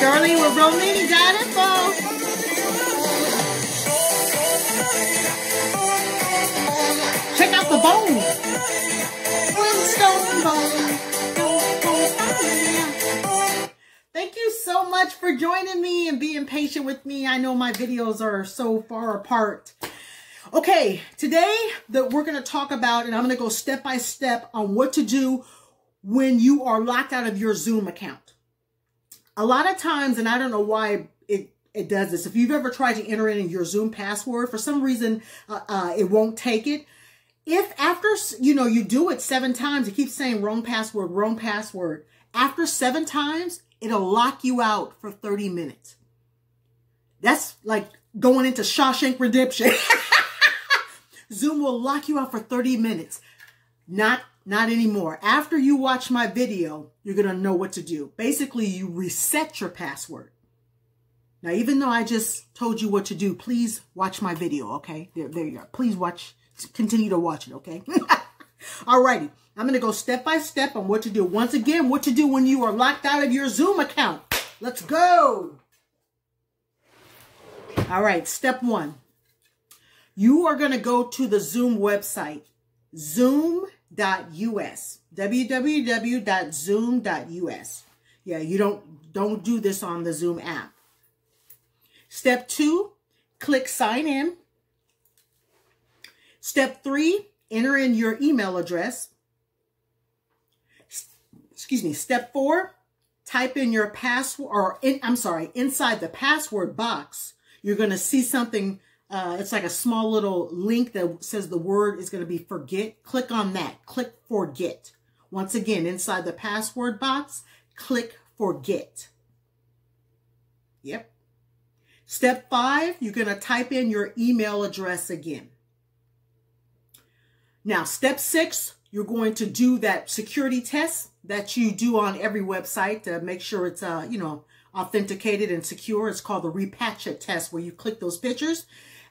Shirley with realmeaning.info. Check out the bone. Stone bone. Thank you so much for joining me and being patient with me. I know my videos are so far apart. Okay, today we're going to talk about, and I'm going to go step by step on what to do when you are locked out of your Zoom account. A lot of times, and I don't know why it does this, if you've ever tried to enter in your Zoom password, for some reason it won't take it. If after, you do it 7 times, it keeps saying wrong password. After 7 times, it'll lock you out for 30 minutes. That's like going into Shawshank Redemption. Zoom will lock you out for 30 minutes. Not anymore. After you watch my video, you're going to know what to do. Basically, you reset your password. Now, even though I just told you what to do, please watch my video, okay? There you go. Please continue to watch it, okay? Alrighty. I'm going to go step by step on what to do. Once again, what to do when you are locked out of your Zoom account. Let's go. All right. Step 1. You are going to go to the Zoom website, zoom.us, www.zoom.us. Yeah, you don't do this on the Zoom app. Step 2, click sign in. Step 3, enter in your email address. Excuse me. Step 4, type in your password, or inside the password box, you're going to see something. It's like a small little link that says the word is going to be forget. Click on that. Click forget. Once again, inside the password box, click forget. Yep. Step 5, you're going to type in your email address again. Now, step 6, you're going to do that security test that you do on every website to make sure it's, authenticated and secure. It's called the rePatch test, where you click those pictures.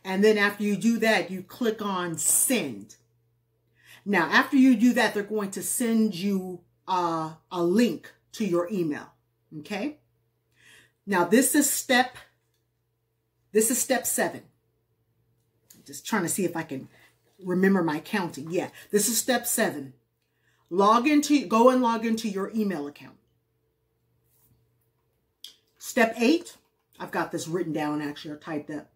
And then after you do that, you click on send. Now, after you do that, they're going to send you a link to your email. Okay. Now, this is step 7. I'm just trying to see if I can remember my counting. Yeah, this is step 7. Go and log into your email account. Step 8, I've got this written down actually, or typed up.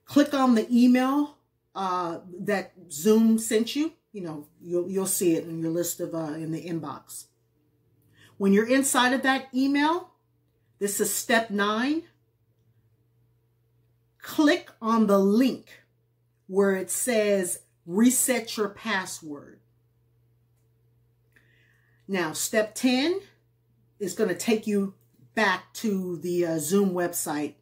Click on the email that Zoom sent you. You'll see it in your list of in the inbox. When you're inside of that email, this is step 9. Click on the link where it says reset your password. Now, step 10 is going to take you back to the Zoom website.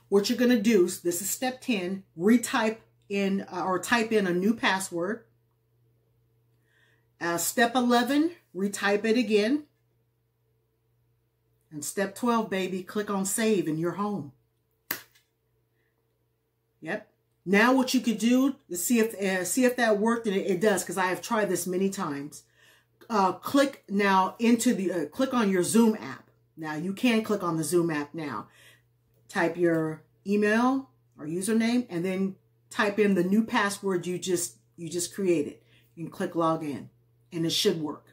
What you're going to do, this is step 10, type in a new password. Step 11, retype it again. And step 12, baby, click on save and you're home. Yep. Now what you could do is see if that worked, and it does, because I have tried this many times. Click now into the click on your Zoom app. Now you can click on the Zoom app now. Type your email or username, and then type in the new password you just created. You can click log in, and it should work.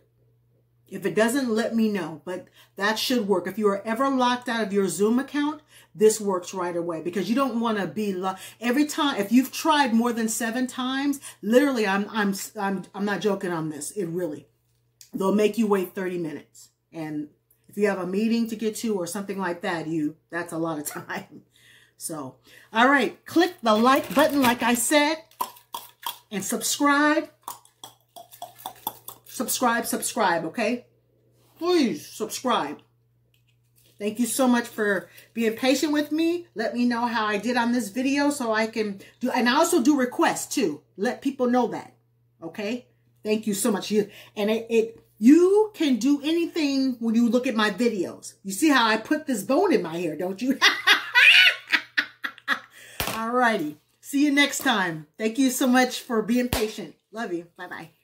If it doesn't, let me know, but that should work. If you are ever locked out of your Zoom account, this works right away, because you don't want to be every time. If you've tried more than 7 times, literally, I'm not joking on this. They'll make you wait 30 minutes. And if you have a meeting to get to or something like that, that's a lot of time. So, all right, click the like button like I said, and subscribe. Subscribe, okay? Please subscribe. Thank you so much for being patient with me. Let me know how I did on this video so I can do, and I also do requests too. Let people know that, okay? Thank you so much. You can do anything when you look at my videos. You see how I put this bone in my hair, don't you? All righty. See you next time. Thank you so much for being patient. Love you. Bye-bye.